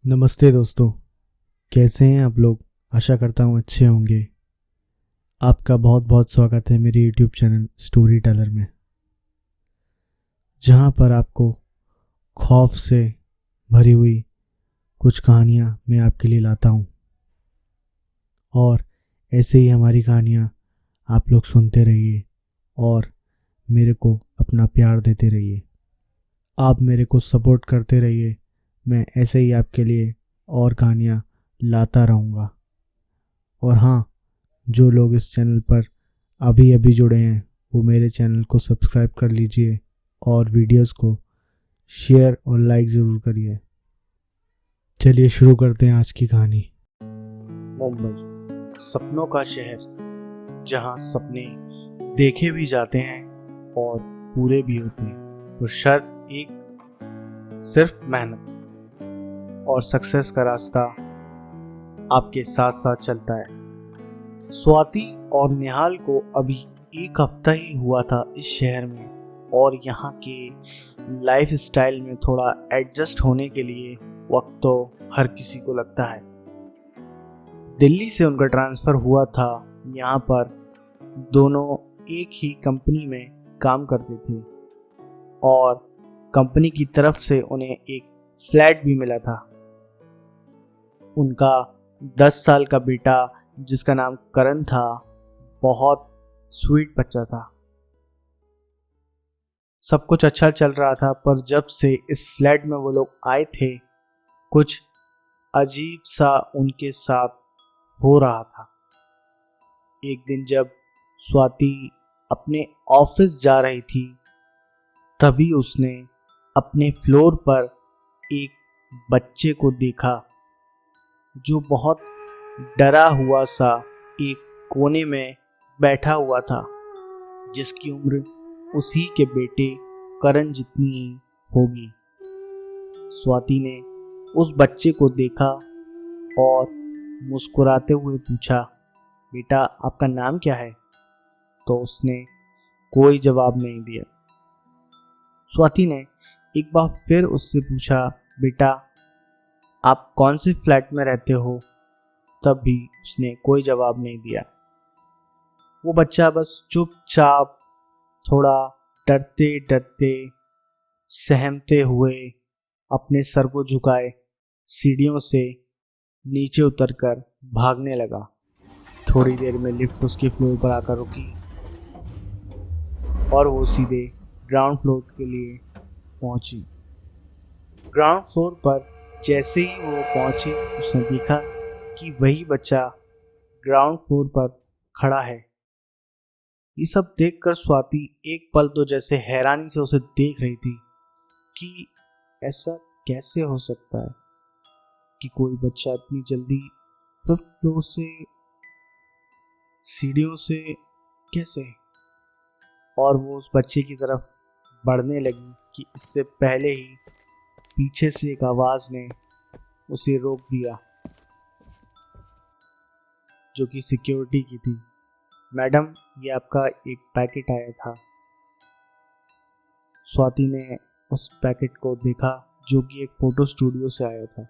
नमस्ते दोस्तों, कैसे हैं आप लोग। आशा करता हूँ अच्छे होंगे। आपका बहुत बहुत स्वागत है मेरे यूट्यूब चैनल स्टोरी टेलर में, जहाँ पर आपको खौफ से भरी हुई कुछ कहानियाँ मैं आपके लिए लाता हूँ। और ऐसे ही हमारी कहानियाँ आप लोग सुनते रहिए और मेरे को अपना प्यार देते रहिए। आप मेरे को सपोर्ट करते रहिए। मैं ऐसे ही आपके लिए और कहानियाँ लाता रहूँगा। और हाँ, जो लोग इस चैनल पर अभी अभी जुड़े हैं वो मेरे चैनल को सब्सक्राइब कर लीजिए और वीडियोस को शेयर और लाइक ज़रूर करिए। चलिए शुरू करते हैं आज की कहानी। मुंबई, सपनों का शहर, जहाँ सपने देखे भी जाते हैं और पूरे भी होते हैं, तो शर्त एक, सिर्फ मेहनत और सक्सेस का रास्ता आपके साथ साथ चलता है। स्वाति और निहाल को अभी एक हफ्ता ही हुआ था इस शहर में, और यहाँ के लाइफ स्टाइल में थोड़ा एडजस्ट होने के लिए वक्त तो हर किसी को लगता है। दिल्ली से उनका ट्रांसफ़र हुआ था यहाँ पर। दोनों एक ही कंपनी में काम करते थे और कंपनी की तरफ से उन्हें एक फ्लैट भी मिला था। उनका 10 साल का बेटा, जिसका नाम करण था, बहुत स्वीट बच्चा था। सब कुछ अच्छा चल रहा था, पर जब से इस फ्लैट में वो लोग आए थे, कुछ अजीब सा उनके साथ हो रहा था। एक दिन जब स्वाति अपने ऑफिस जा रही थी, तभी उसने अपने फ्लोर पर एक बच्चे को देखा जो बहुत डरा हुआ सा एक कोने में बैठा हुआ था, जिसकी उम्र उसी के बेटे करण जितनी ही होगी। स्वाति ने उस बच्चे को देखा और मुस्कुराते हुए पूछा, बेटा आपका नाम क्या है? तो उसने कोई जवाब नहीं दिया। स्वाति ने एक बार फिर उससे पूछा, बेटा आप कौन से फ्लैट में रहते हो? तब भी उसने कोई जवाब नहीं दिया। वो बच्चा बस चुपचाप, थोड़ा डरते डरते, सहमते हुए अपने सर को झुकाए सीढ़ियों से नीचे उतरकर भागने लगा। थोड़ी देर में लिफ्ट उसके फ्लोर पर आकर रुकी और वो सीधे ग्राउंड फ्लोर के लिए पहुंची। ग्राउंड फ्लोर पर जैसे ही वो पहुंची, उसने देखा कि वही बच्चा ग्राउंड फ्लोर पर खड़ा है। ये सब देखकर स्वाति एक पल तो जैसे हैरानी से उसे देख रही थी कि ऐसा कैसे हो सकता है कि कोई बच्चा इतनी जल्दी 5th फ्लोर से सीढ़ियों से कैसे। और वो उस बच्चे की तरफ बढ़ने लगी कि इससे पहले ही पीछे से एक आवाज ने उसे रोक दिया, जो कि सिक्योरिटी की थी। मैडम, ये आपका एक पैकेट आया था। स्वाति ने उस पैकेट को देखा, जो कि एक फोटो स्टूडियो से आया था।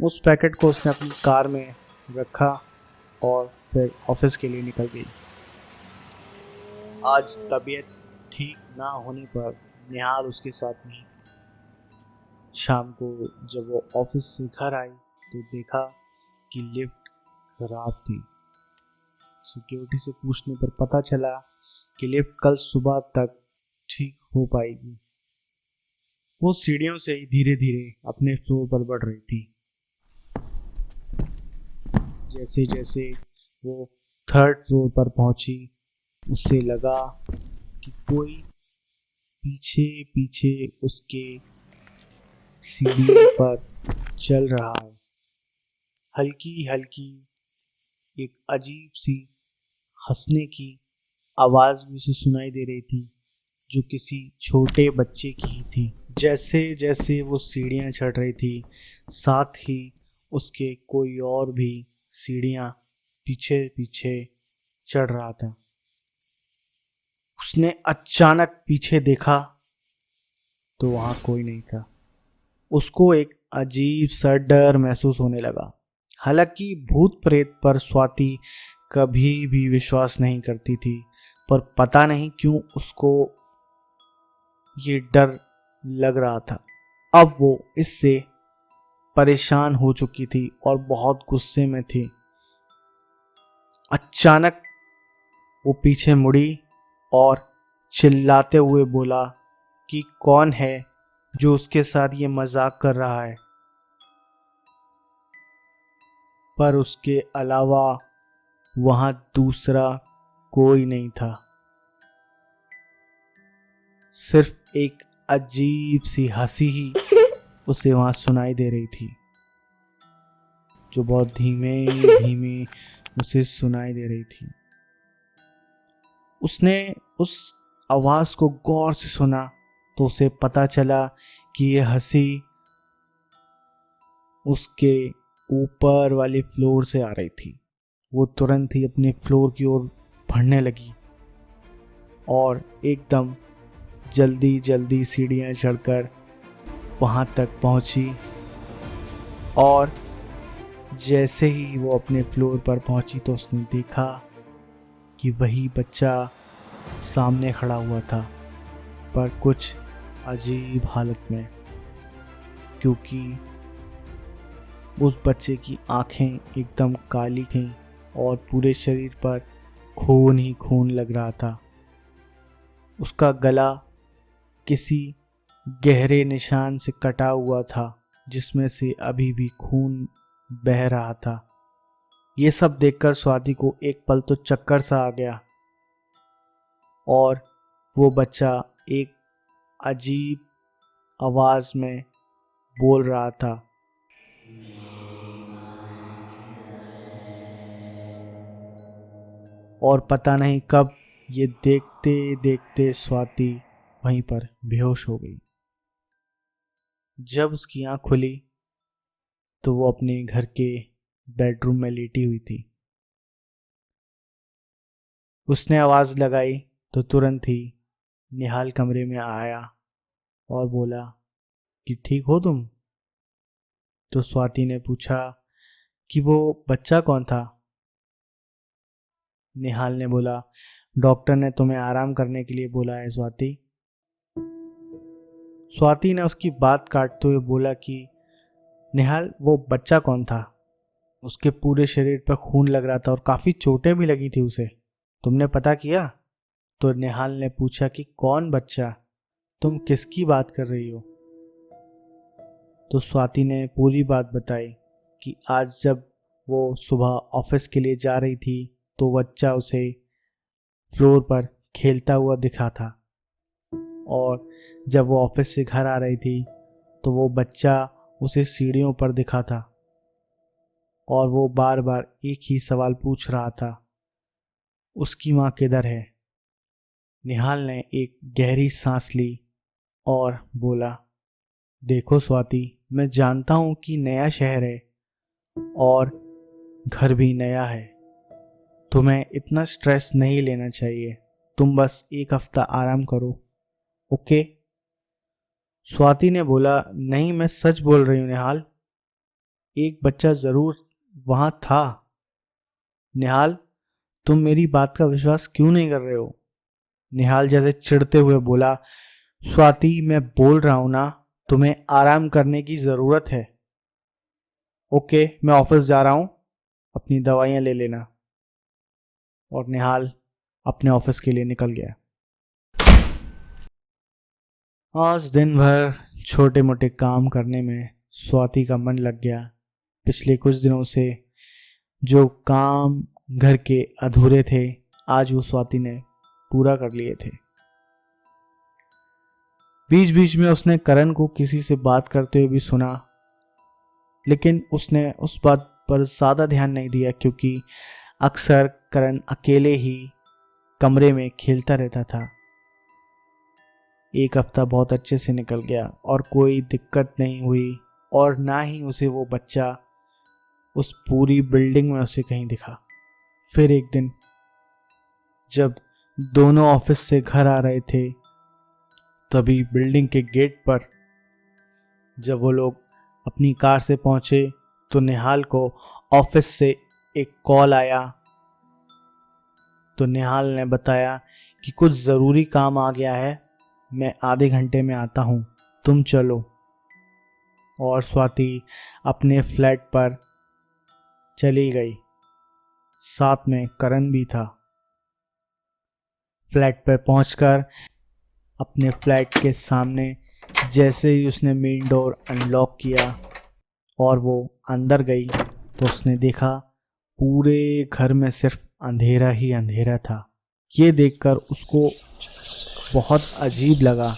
उस पैकेट को उसने अपनी कार में रखा और फिर ऑफिस के लिए निकल गई। आज तबीयत ठीक ना होने पर निहाल उसके साथ नहीं थी। शाम को जब वो ऑफिस से घर आई तो देखा कि लिफ्ट खराब थी। सिक्योरिटी से पूछने पर पता चला कि लिफ्ट कल सुबह तक ठीक हो पाएगी। वो सीढ़ियों से ही धीरे धीरे अपने फ्लोर पर बढ़ रही थी। जैसे जैसे वो 3rd फ्लोर पर पहुंची, उसे लगा कि कोई पीछे पीछे उसके सीढ़ियों पर चल रहा है। हल्की हल्की एक अजीब सी हंसने की आवाज भी उसे सुनाई दे रही थी, जो किसी छोटे बच्चे की ही थी। जैसे जैसे वो सीढ़ियां चढ़ रही थी, साथ ही उसके कोई और भी सीढ़ियां पीछे पीछे चढ़ रहा था। उसने अचानक पीछे देखा तो वहां कोई नहीं था। उसको एक अजीब सा डर महसूस होने लगा। हालांकि भूत प्रेत पर स्वाति कभी भी विश्वास नहीं करती थी, पर पता नहीं क्यों उसको ये डर लग रहा था। अब वो इससे परेशान हो चुकी थी और बहुत गुस्से में थी। अचानक वो पीछे मुड़ी और चिल्लाते हुए बोला कि कौन है जो उसके साथ ये मजाक कर रहा है। पर उसके अलावा वहां दूसरा कोई नहीं था। सिर्फ एक अजीब सी हंसी ही उसे वहां सुनाई दे रही थी, जो बहुत धीमे धीमे उसे सुनाई दे रही थी। उसने उस आवाज को गौर से सुना तो उसे पता चला कि यह हंसी उसके ऊपर वाले फ्लोर से आ रही थी। वो तुरंत ही अपने फ्लोर की ओर बढ़ने लगी और एकदम जल्दी जल्दी सीढ़ियां चढ़कर वहां तक पहुंची। और जैसे ही वो अपने फ्लोर पर पहुंची तो उसने देखा कि वही बच्चा सामने खड़ा हुआ था, पर कुछ अजीब हालत में, क्योंकि उस बच्चे की आंखें एकदम काली थीं और पूरे शरीर पर खून ही खून लग रहा था। उसका गला किसी गहरे निशान से कटा हुआ था, जिसमें से अभी भी खून बह रहा था। ये सब देखकर स्वाति को एक पल तो चक्कर सा आ गया और वो बच्चा एक अजीब आवाज में बोल रहा था, और पता नहीं कब ये देखते देखते स्वाति वहीं पर बेहोश हो गई। जब उसकी आंख खुली तो वो अपने घर के बेडरूम में लेटी हुई थी। उसने आवाज लगाई तो तुरंत ही निहाल कमरे में आया और बोला कि ठीक हो तुम? तो स्वाति ने पूछा कि वो बच्चा कौन था। निहाल ने बोला, डॉक्टर ने तुम्हें आराम करने के लिए बोला है स्वाति। स्वाति ने उसकी बात काटते हुए बोला कि निहाल, वो बच्चा कौन था? उसके पूरे शरीर पर खून लग रहा था और काफी चोटें भी लगी थी उसे। तुमने पता किया? तो निहाल ने पूछा कि कौन बच्चा? तुम किसकी बात कर रही हो? तो स्वाति ने पूरी बात बताई कि आज जब वो सुबह ऑफिस के लिए जा रही थी तो बच्चा उसे फ्लोर पर खेलता हुआ दिखा था, और जब वो ऑफिस से घर आ रही थी तो वो बच्चा उसे सीढ़ियों पर दिखा था और वो बार बार एक ही सवाल पूछ रहा था, उसकी माँ किधर है? निहाल ने एक गहरी सांस ली और बोला, देखो स्वाति, मैं जानता हूँ कि नया शहर है और घर भी नया है। तुम्हें इतना स्ट्रेस नहीं लेना चाहिए। तुम बस एक हफ्ता आराम करो, ओके? स्वाति ने बोला, नहीं, मैं सच बोल रही हूँ निहाल, एक बच्चा जरूर वहां था। निहाल, तुम मेरी बात का विश्वास क्यों नहीं कर रहे हो? निहाल जैसे चिढ़ते हुए बोला, स्वाति, मैं बोल रहा हूं ना, तुम्हें आराम करने की जरूरत है। ओके, मैं ऑफिस जा रहा हूं, अपनी दवाइयां ले लेना। और निहाल अपने ऑफिस के लिए निकल गया। आज दिन भर छोटे मोटे काम करने में स्वाति का मन लग गया। पिछले कुछ दिनों से जो काम घर के अधूरे थे, आज वो स्वाति ने पूरा कर लिए थे। बीच बीच में उसने करण को किसी से बात करते हुए भी सुना, लेकिन उसने उस बात पर ज़्यादा ध्यान नहीं दिया, क्योंकि अक्सर करण अकेले ही कमरे में खेलता रहता था। एक हफ्ता बहुत अच्छे से निकल गया और कोई दिक्कत नहीं हुई, और ना ही उसे वो बच्चा उस पूरी बिल्डिंग में उसे कहीं दिखा। फिर एक दिन जब दोनों ऑफिस से घर आ रहे थे, तभी बिल्डिंग के गेट पर जब वो लोग अपनी कार से पहुंचे तो निहाल को ऑफिस से एक कॉल आया। तो निहाल ने बताया कि कुछ ज़रूरी काम आ गया है, मैं आधे घंटे में आता हूँ, तुम चलो। और स्वाति अपने फ्लैट पर चली गई, साथ में करण भी था। फ्लैट पर पहुंचकर अपने फ्लैट के सामने जैसे ही उसने मेन डोर अनलॉक किया और वो अंदर गई तो उसने देखा पूरे घर में सिर्फ अंधेरा ही अंधेरा था। ये देखकर उसको बहुत अजीब लगा,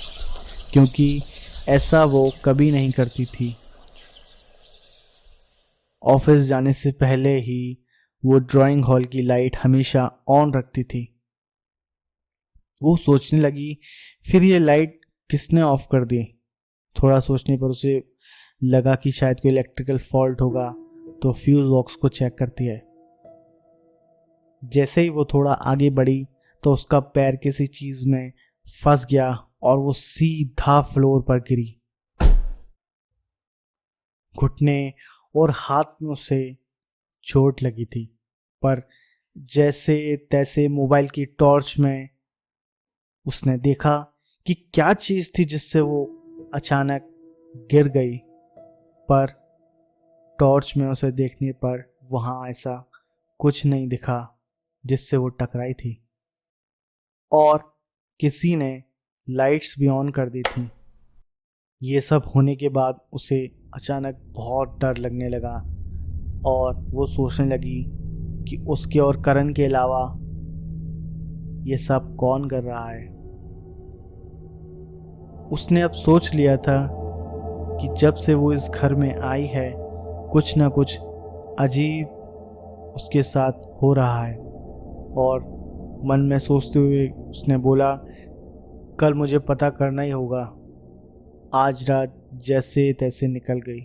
क्योंकि ऐसा वो कभी नहीं करती थी। ऑफिस जाने से पहले ही वो ड्राइंग हॉल की लाइट हमेशा ऑन रखती थी। वो सोचने लगी, फिर ये लाइट किसने ऑफ कर दी। थोड़ा सोचने पर उसे लगा कि शायद कोई इलेक्ट्रिकल फॉल्ट होगा, तो फ्यूज बॉक्स को चेक करती है। जैसे ही वो थोड़ा आगे बढ़ी तो उसका पैर किसी चीज में फंस गया और वो सीधा फ्लोर पर गिरी। घुटने और हाथ में उसे चोट लगी थी, पर जैसे तैसे मोबाइल की टॉर्च में उसने देखा कि क्या चीज थी जिससे वो अचानक गिर गई। पर टॉर्च में उसे देखने पर वहां ऐसा कुछ नहीं दिखा जिससे वो टकराई थी, और किसी ने लाइट्स भी ऑन कर दी थी। ये सब होने के बाद उसे अचानक बहुत डर लगने लगा और वो सोचने लगी कि उसके और करण के अलावा ये सब कौन कर रहा है। उसने अब सोच लिया था कि जब से वो इस घर में आई है कुछ ना कुछ अजीब उसके साथ हो रहा है। और मन में सोचते हुए उसने बोला, कल मुझे पता करना ही होगा। आज रात जैसे तैसे निकल गई।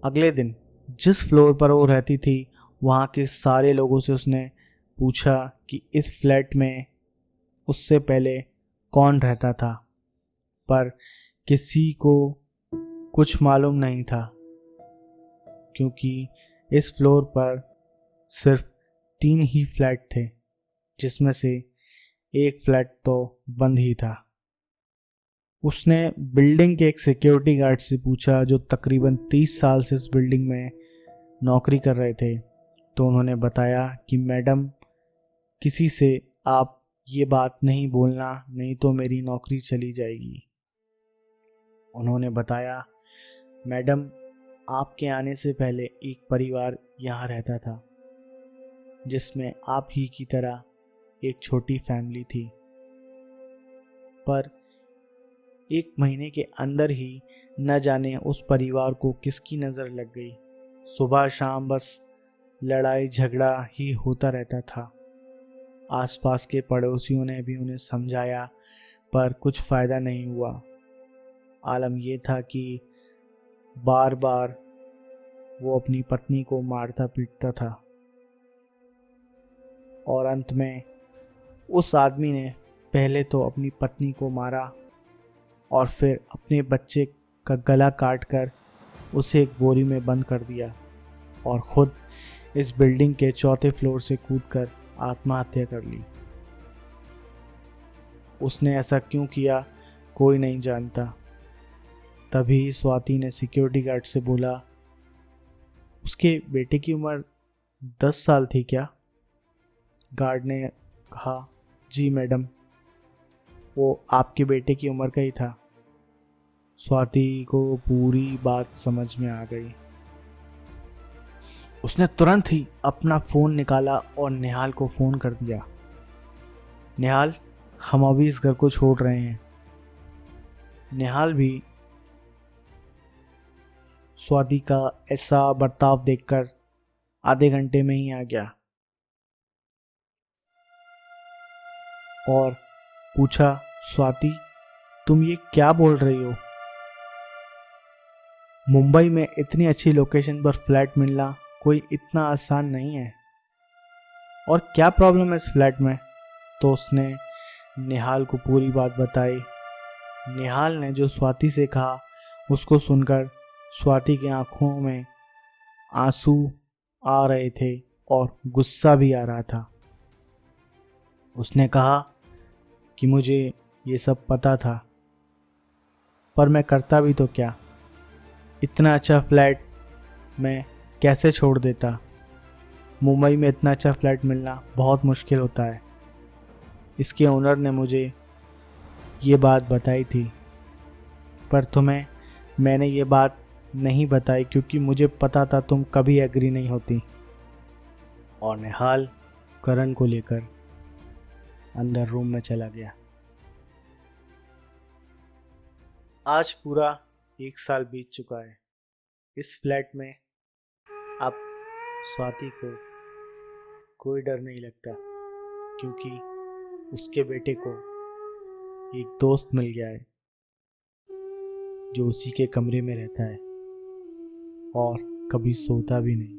अगले दिन जिस फ्लोर पर वो रहती थी वहाँ के सारे लोगों से उसने पूछा कि इस फ्लैट में उससे पहले कौन रहता था, पर किसी को कुछ मालूम नहीं था, क्योंकि इस फ्लोर पर सिर्फ 3 ही फ्लैट थे, जिसमें से एक फ्लैट तो बंद ही था। उसने बिल्डिंग के एक सिक्योरिटी गार्ड से पूछा जो तकरीबन 30 साल से इस बिल्डिंग में नौकरी कर रहे थे, तो उन्होंने बताया कि मैडम, किसी से आप ये बात नहीं बोलना, नहीं तो मेरी नौकरी चली जाएगी। उन्होंने बताया, मैडम, आपके आने से पहले एक परिवार यहाँ रहता था जिसमें आप ही की तरह एक छोटी फैमिली थी, पर 1 महीने के अंदर ही न जाने उस परिवार को किसकी नज़र लग गई। सुबह शाम बस लड़ाई झगड़ा ही होता रहता था। आसपास के पड़ोसियों ने भी उन्हें समझाया, पर कुछ फ़ायदा नहीं हुआ। आलम यह था कि बार बार वो अपनी पत्नी को मारता पीटता था, और अंत में उस आदमी ने पहले तो अपनी पत्नी को मारा और फिर अपने बच्चे का गला काट कर उसे एक बोरी में बंद कर दिया और खुद इस बिल्डिंग के 4थे फ्लोर से कूदकर आत्महत्या कर ली। उसने ऐसा क्यों किया कोई नहीं जानता। तभी स्वाति ने सिक्योरिटी गार्ड से बोला, उसके बेटे की उम्र 10 साल थी क्या? गार्ड ने कहा, जी मैडम, वो आपके बेटे की उम्र का ही था। स्वाति को पूरी बात समझ में आ गई। उसने तुरंत ही अपना फ़ोन निकाला और निहाल को फ़ोन कर दिया। निहाल, हम अभी इस घर को छोड़ रहे हैं। निहाल भी स्वाति का ऐसा बर्ताव देखकर आधे घंटे में ही आ गया और पूछा, स्वाति, तुम ये क्या बोल रही हो? मुंबई में इतनी अच्छी लोकेशन पर फ्लैट मिलना कोई इतना आसान नहीं है, और क्या प्रॉब्लम है इस फ्लैट में? तो उसने निहाल को पूरी बात बताई। निहाल ने जो स्वाति से कहा उसको सुनकर स्वाति की आंखों में आंसू आ रहे थे और गुस्सा भी आ रहा था। उसने कहा कि मुझे ये सब पता था, पर मैं करता भी तो क्या। इतना अच्छा फ्लैट मैं कैसे छोड़ देता। मुंबई में इतना अच्छा फ्लैट मिलना बहुत मुश्किल होता है। इसके ओनर ने मुझे ये बात बताई थी, पर तुम्हें मैंने ये बात नहीं बताई क्योंकि मुझे पता था तुम कभी एग्री नहीं होती। और निहाल करण को लेकर अंदर रूम में चला गया। आज पूरा 1 साल बीत चुका है। इस फ्लैट में अब स्वाति को कोई डर नहीं लगता क्योंकि उसके बेटे को एक दोस्त मिल गया है जो उसी के कमरे में रहता है और कभी सोता भी नहीं।